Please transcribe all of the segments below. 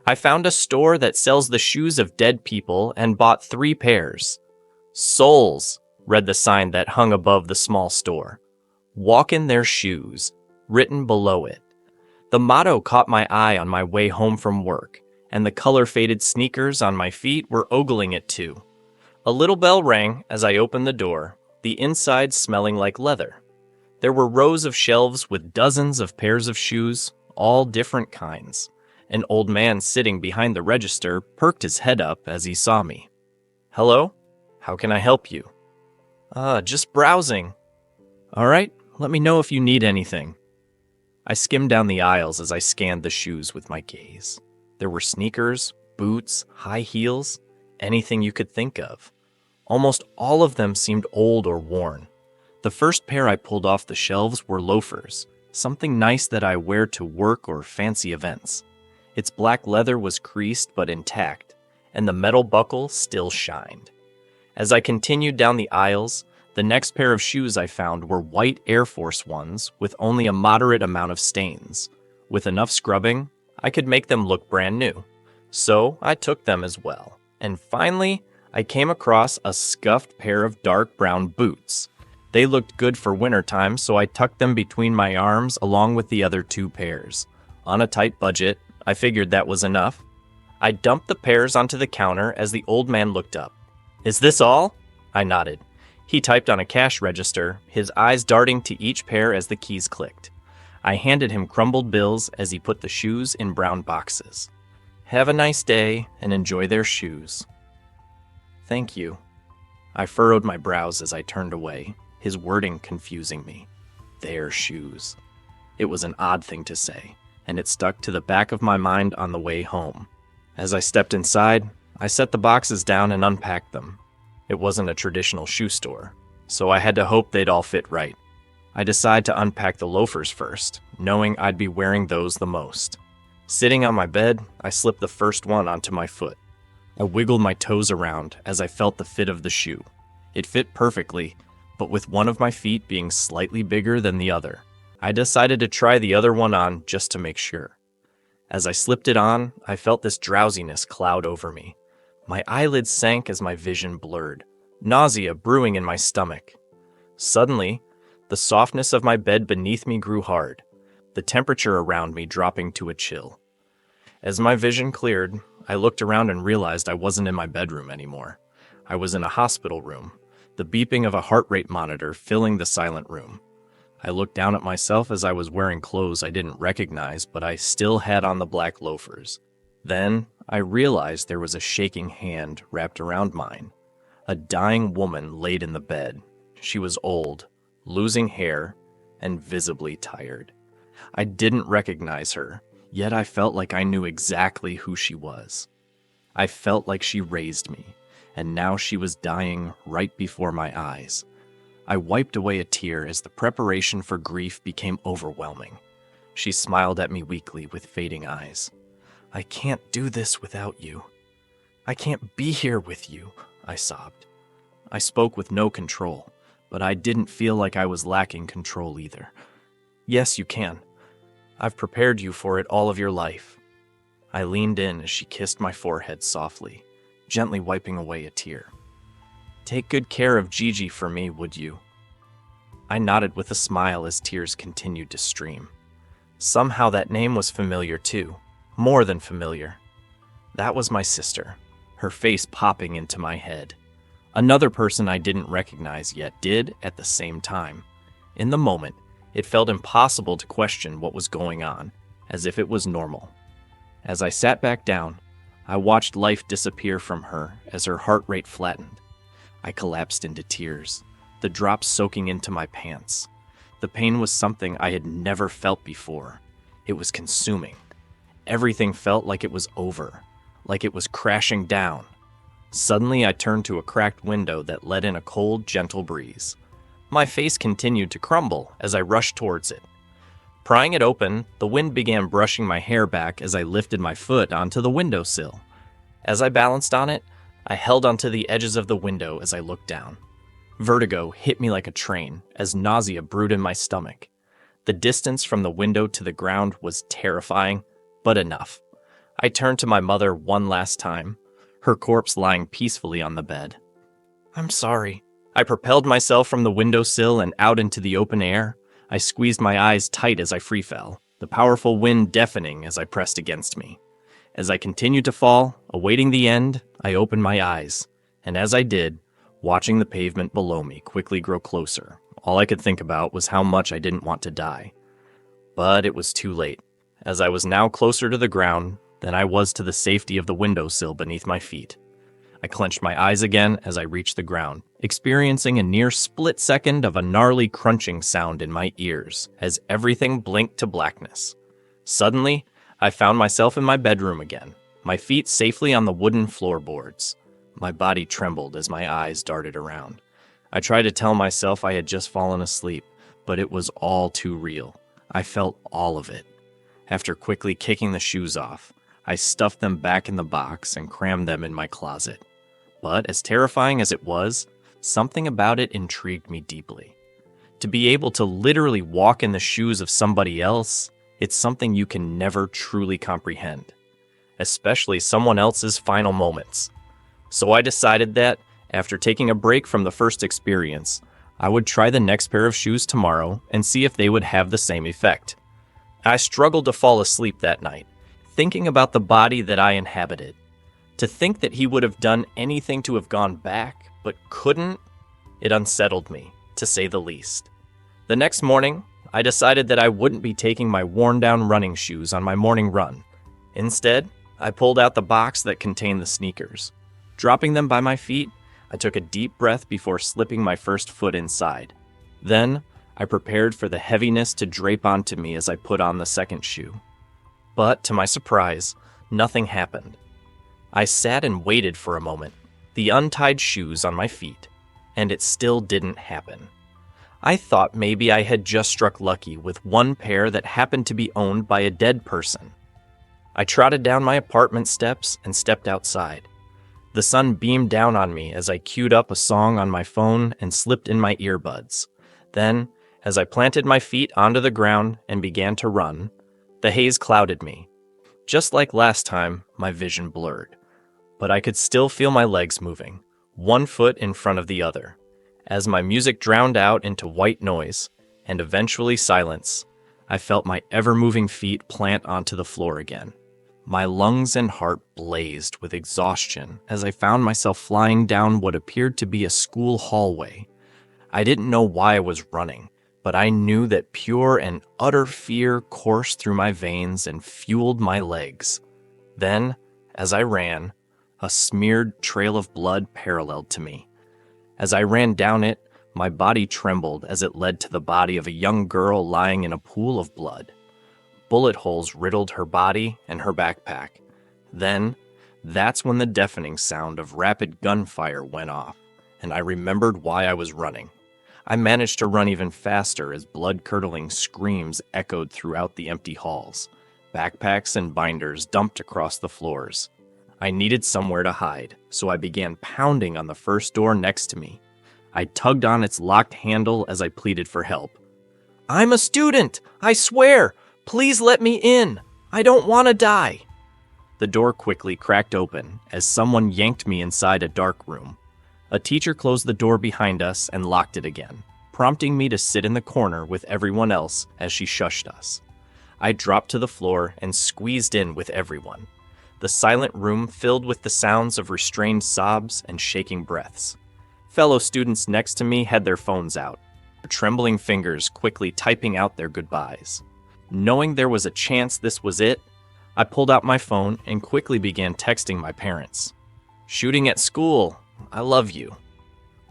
I found a store that sells the shoes of dead people and bought 3 pairs. Souls, read the sign that hung above the small store. Walk in their shoes, written below it. The motto caught my eye on my way home from work, and the color-faded sneakers on my feet were ogling it too. A little bell rang as I opened the door, the inside smelling like leather. There were rows of shelves with dozens of pairs of shoes, all different kinds. An old man sitting behind the register perked his head up as he saw me. "Hello? How can I help you?" Just browsing." "All right, let me know if you need anything." I skimmed down the aisles as I scanned the shoes with my gaze. There were sneakers, boots, high heels, anything you could think of. Almost all of them seemed old or worn. The first pair I pulled off the shelves were loafers, something nice that I wear to work or fancy events. Its black leather was creased but intact, and the metal buckle still shined. As I continued down the aisles, the next pair of shoes I found were white Air Force Ones with only a moderate amount of stains. With enough scrubbing, I could make them look brand new. So I took them as well. And finally, I came across a scuffed pair of dark brown boots. They looked good for wintertime, so I tucked them between my arms along with the other 2 pairs. On a tight budget, I figured that was enough. I dumped the pairs onto the counter as the old man looked up. "Is this all?" I nodded. He typed on a cash register, his eyes darting to each pair as the keys clicked. I handed him crumbled bills as he put the shoes in brown boxes. "Have a nice day and enjoy their shoes." "Thank you." I furrowed my brows as I turned away, his wording confusing me. Their shoes. It was an odd thing to say, and it stuck to the back of my mind on the way home. As I stepped inside, I set the boxes down and unpacked them. It wasn't a traditional shoe store, so I had to hope they'd all fit right. I decided to unpack the loafers first, knowing I'd be wearing those the most. Sitting on my bed, I slipped the first one onto my foot. I wiggled my toes around as I felt the fit of the shoe. It fit perfectly, but with one of my feet being slightly bigger than the other. I decided to try the other one on just to make sure. As I slipped it on, I felt this drowsiness cloud over me. My eyelids sank as my vision blurred, nausea brewing in my stomach. Suddenly, the softness of my bed beneath me grew hard, the temperature around me dropping to a chill. As my vision cleared, I looked around and realized I wasn't in my bedroom anymore. I was in a hospital room, the beeping of a heart rate monitor filling the silent room. I looked down at myself as I was wearing clothes I didn't recognize, but I still had on the black loafers. Then I realized there was a shaking hand wrapped around mine. A dying woman laid in the bed. She was old, losing hair, and visibly tired. I didn't recognize her, yet I felt like I knew exactly who she was. I felt like she raised me, and now she was dying right before my eyes. I wiped away a tear as the preparation for grief became overwhelming. She smiled at me weakly with fading eyes. "I can't do this without you. I can't be here with you," I sobbed. I spoke with no control, but I didn't feel like I was lacking control either. "Yes, you can. I've prepared you for it all of your life." I leaned in as she kissed my forehead softly, gently wiping away a tear. "Take good care of Gigi for me, would you?" I nodded with a smile as tears continued to stream. Somehow that name was familiar too, more than familiar. That was my sister, her face popping into my head. Another person I didn't recognize yet did at the same time. In the moment, it felt impossible to question what was going on, as if it was normal. As I sat back down, I watched life disappear from her as her heart rate flattened. I collapsed into tears, the drops soaking into my pants. The pain was something I had never felt before. It was consuming. Everything felt like it was over, like it was crashing down. Suddenly, I turned to a cracked window that let in a cold, gentle breeze. My face continued to crumble as I rushed towards it. Prying it open, the wind began brushing my hair back as I lifted my foot onto the windowsill. As I balanced on it, I held onto the edges of the window as I looked down. Vertigo hit me like a train as nausea brewed in my stomach. The distance from the window to the ground was terrifying, but enough. I turned to my mother one last time, her corpse lying peacefully on the bed. "I'm sorry." I propelled myself from the windowsill and out into the open air. I squeezed my eyes tight as I free fell, the powerful wind deafening as I pressed against me. As I continued to fall, awaiting the end, I opened my eyes, and as I did, watching the pavement below me quickly grow closer, all I could think about was how much I didn't want to die. But it was too late, as I was now closer to the ground than I was to the safety of the windowsill beneath my feet. I clenched my eyes again as I reached the ground, experiencing a near split second of a gnarly crunching sound in my ears as everything blinked to blackness. Suddenly, I found myself in my bedroom again, my feet safely on the wooden floorboards. My body trembled as my eyes darted around. I tried to tell myself I had just fallen asleep, but it was all too real. I felt all of it. After quickly kicking the shoes off, I stuffed them back in the box and crammed them in my closet. But as terrifying as it was, something about it intrigued me deeply. To be able to literally walk in the shoes of somebody else, it's something you can never truly comprehend, especially someone else's final moments. So I decided that, after taking a break from the first experience, I would try the next pair of shoes tomorrow and see if they would have the same effect. I struggled to fall asleep that night, thinking about the body that I inhabited. To think that he would have done anything to have gone back, but couldn't, it unsettled me, to say the least. The next morning, I decided that I wouldn't be taking my worn-down running shoes on my morning run. Instead, I pulled out the box that contained the sneakers. Dropping them by my feet, I took a deep breath before slipping my first foot inside. Then, I prepared for the heaviness to drape onto me as I put on the second shoe. But, to my surprise, nothing happened. I sat and waited for a moment, the untied shoes on my feet, and it still didn't happen. I thought maybe I had just struck lucky with one pair that happened to be owned by a dead person. I trotted down my apartment steps and stepped outside. The sun beamed down on me as I queued up a song on my phone and slipped in my earbuds. Then, as I planted my feet onto the ground and began to run, the haze clouded me. Just like last time, my vision blurred. But I could still feel my legs moving, one foot in front of the other. As my music drowned out into white noise, and eventually silence, I felt my ever-moving feet plant onto the floor again. My lungs and heart blazed with exhaustion as I found myself flying down what appeared to be a school hallway. I didn't know why I was running, but I knew that pure and utter fear coursed through my veins and fueled my legs. Then, as I ran, a smeared trail of blood paralleled to me. As I ran down it, my body trembled as it led to the body of a young girl lying in a pool of blood. Bullet holes riddled her body and her backpack. Then, that's when the deafening sound of rapid gunfire went off, and I remembered why I was running. I managed to run even faster as blood-curdling screams echoed throughout the empty halls. Backpacks and binders dumped across the floors. I needed somewhere to hide, so I began pounding on the first door next to me. I tugged on its locked handle as I pleaded for help. "I'm a student! I swear! Please let me in! I don't want to die!" The door quickly cracked open as someone yanked me inside a dark room. A teacher closed the door behind us and locked it again, prompting me to sit in the corner with everyone else as she shushed us. I dropped to the floor and squeezed in with everyone. The silent room filled with the sounds of restrained sobs and shaking breaths. Fellow students next to me had their phones out, their trembling fingers quickly typing out their goodbyes. Knowing there was a chance this was it, I pulled out my phone and quickly began texting my parents. "Shooting at school. I love you."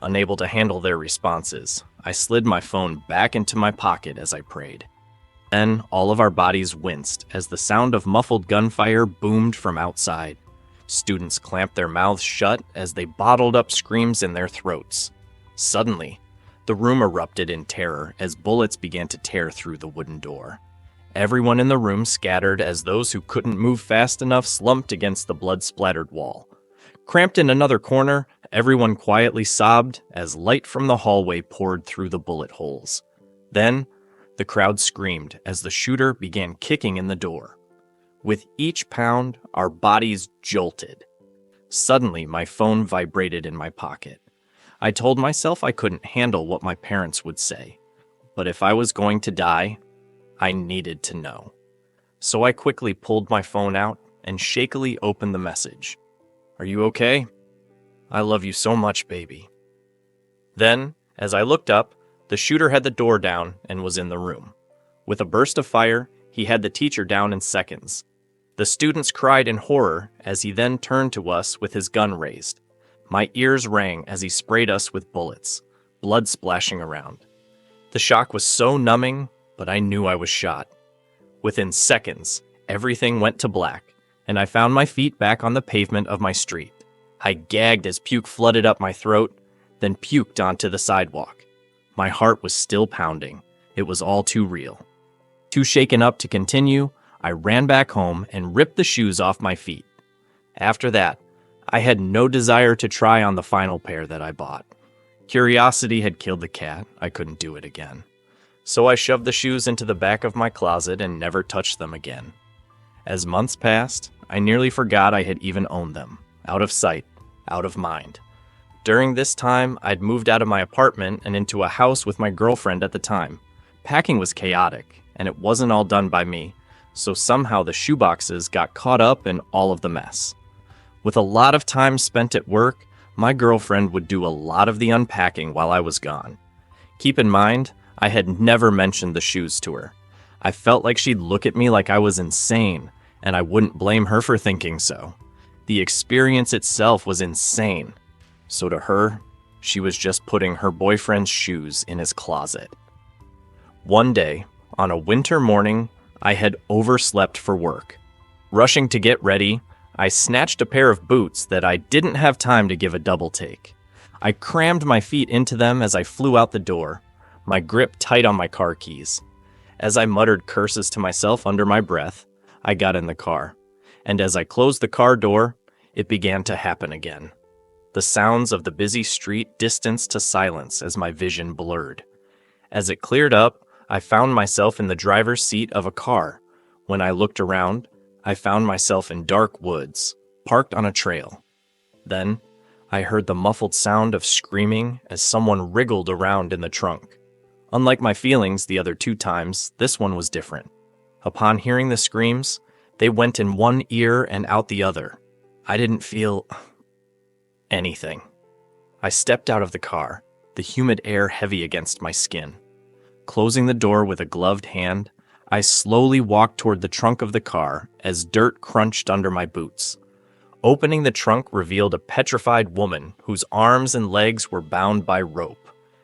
Unable to handle their responses, I slid my phone back into my pocket as I prayed. Then all of our bodies winced as the sound of muffled gunfire boomed from outside. Students clamped their mouths shut as they bottled up screams in their throats. Suddenly, the room erupted in terror as bullets began to tear through the wooden door. Everyone in the room scattered as those who couldn't move fast enough slumped against the blood-splattered wall. Cramped in another corner, everyone quietly sobbed as light from the hallway poured through the bullet holes. Then, the crowd screamed as the shooter began kicking in the door. With each pound, our bodies jolted. Suddenly, my phone vibrated in my pocket. I told myself I couldn't handle what my parents would say, but if I was going to die, I needed to know. So I quickly pulled my phone out and shakily opened the message. "Are you okay? I love you so much, baby." Then, as I looked up, the shooter had the door down and was in the room. With a burst of fire, he had the teacher down in seconds. The students cried in horror as he then turned to us with his gun raised. My ears rang as he sprayed us with bullets, blood splashing around. The shock was so numbing, but I knew I was shot. Within seconds, everything went to black, and I found my feet back on the pavement of my street. I gagged as puke flooded up my throat, then puked onto the sidewalk. My heart was still pounding. It was all too real. Too shaken up to continue, I ran back home and ripped the shoes off my feet. After that, I had no desire to try on the final pair that I bought. Curiosity had killed the cat. I couldn't do it again. So I shoved the shoes into the back of my closet and never touched them again. As months passed, I nearly forgot I had even owned them. Out of sight, out of mind. During this time, I'd moved out of my apartment and into a house with my girlfriend at the time. Packing was chaotic, and it wasn't all done by me, so somehow the shoeboxes got caught up in all of the mess. With a lot of time spent at work, my girlfriend would do a lot of the unpacking while I was gone. Keep in mind, I had never mentioned the shoes to her. I felt like she'd look at me like I was insane, and I wouldn't blame her for thinking so. The experience itself was insane. So to her, she was just putting her boyfriend's shoes in his closet. One day, on a winter morning, I had overslept for work. Rushing to get ready, I snatched a pair of boots that I didn't have time to give a double take. I crammed my feet into them as I flew out the door, my grip tight on my car keys. As I muttered curses to myself under my breath, I got in the car. And as I closed the car door, it began to happen again. The sounds of the busy street distanced to silence as my vision blurred. As it cleared up, I found myself in the driver's seat of a car. When I looked around, I found myself in dark woods, parked on a trail. Then, I heard the muffled sound of screaming as someone wriggled around in the trunk. Unlike my feelings the other 2 times, this one was different. Upon hearing the screams, they went in one ear and out the other. I didn't feel anything. I stepped out of the car, the humid air heavy against my skin. Closing the door with a gloved hand, I slowly walked toward the trunk of the car as dirt crunched under my boots. Opening the trunk revealed a petrified woman whose arms and legs were bound by rope.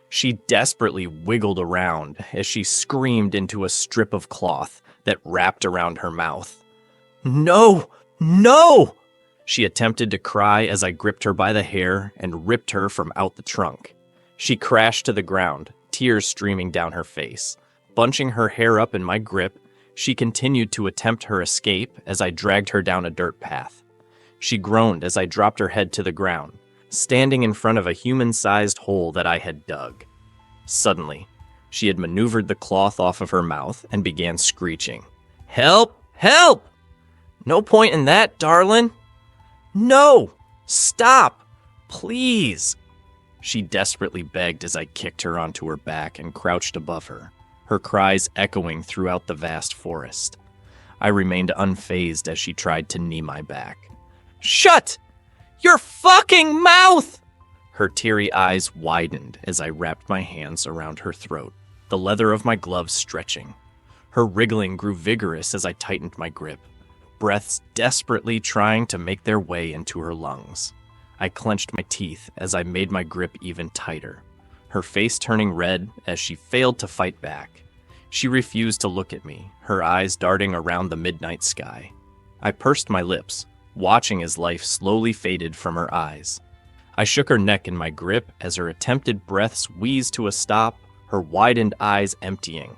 She desperately wiggled around as she screamed into a strip of cloth that wrapped around her mouth. "No! No!" She attempted to cry as I gripped her by the hair and ripped her from out the trunk. She crashed to the ground, tears streaming down her face. Bunching her hair up in my grip, she continued to attempt her escape as I dragged her down a dirt path. She groaned as I dropped her head to the ground, standing in front of a human-sized hole that I had dug. Suddenly, she had maneuvered the cloth off of her mouth and began screeching. "Help! Help! No point in that, darling! No! Stop! Please!" She desperately begged as I kicked her onto her back and crouched above her, her cries echoing throughout the vast forest. I remained unfazed as she tried to knee my back. "Shut your fucking mouth!" Her teary eyes widened as I wrapped my hands around her throat, the leather of my gloves stretching. Her wriggling grew vigorous as I tightened my grip, breaths desperately trying to make their way into her lungs. I clenched my teeth as I made my grip even tighter, her face turning red as she failed to fight back. She refused to look at me, her eyes darting around the midnight sky. I pursed my lips, watching as life slowly faded from her eyes. I shook her neck in my grip as her attempted breaths wheezed to a stop, her widened eyes emptying.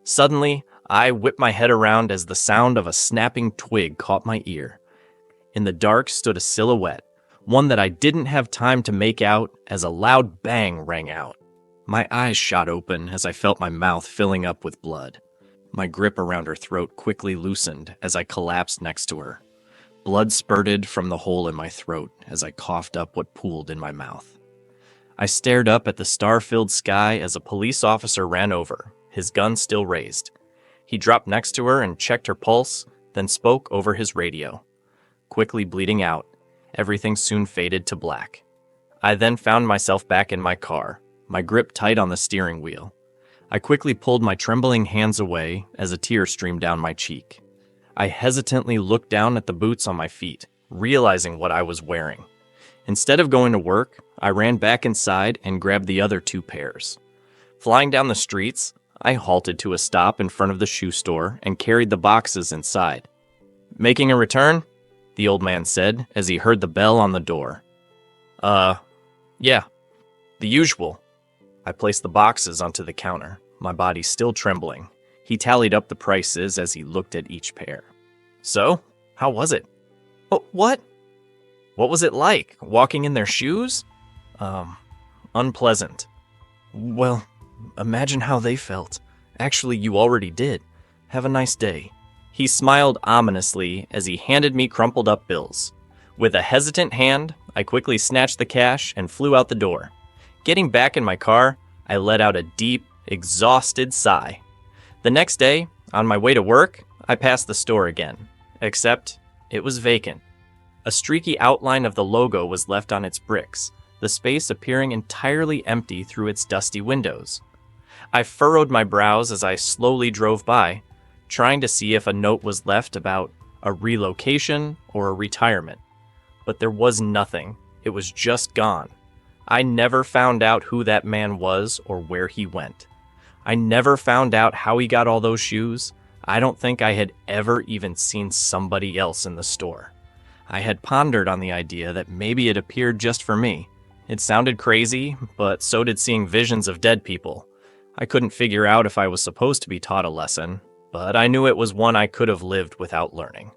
Suddenly, I whipped my head around as the sound of a snapping twig caught my ear. In the dark stood a silhouette, one that I didn't have time to make out as a loud bang rang out. My eyes shot open as I felt my mouth filling up with blood. My grip around her throat quickly loosened as I collapsed next to her. Blood spurted from the hole in my throat as I coughed up what pooled in my mouth. I stared up at the star-filled sky as a police officer ran over, his gun still raised. He dropped next to her and checked her pulse, then spoke over his radio. Quickly bleeding out, everything soon faded to black. I then found myself back in my car, my grip tight on the steering wheel. I quickly pulled my trembling hands away as a tear streamed down my cheek. I hesitantly looked down at the boots on my feet, realizing what I was wearing. Instead of going to work, I ran back inside and grabbed the other 2 pairs. Flying down the streets, I halted to a stop in front of the shoe store and carried the boxes inside. "Making a return?" the old man said as he heard the bell on the door. Yeah, the usual." I placed the boxes onto the counter, my body still trembling. He tallied up the prices as he looked at each pair. "So, how was it?" "Oh, what?" "What was it like, walking in their shoes?" Unpleasant." "Well, imagine how they felt. Actually, you already did. Have a nice day." He smiled ominously as he handed me crumpled up bills. With a hesitant hand, I quickly snatched the cash and flew out the door. Getting back in my car, I let out a deep, exhausted sigh. The next day, on my way to work, I passed the store again, except it was vacant. A streaky outline of the logo was left on its bricks, the space appearing entirely empty through its dusty windows. I furrowed my brows as I slowly drove by, trying to see if a note was left about a relocation or a retirement. But there was nothing. It was just gone. I never found out who that man was or where he went. I never found out how he got all those shoes. I don't think I had ever even seen somebody else in the store. I had pondered on the idea that maybe it appeared just for me. It sounded crazy, but so did seeing visions of dead people. I couldn't figure out if I was supposed to be taught a lesson, but I knew it was one I could have lived without learning.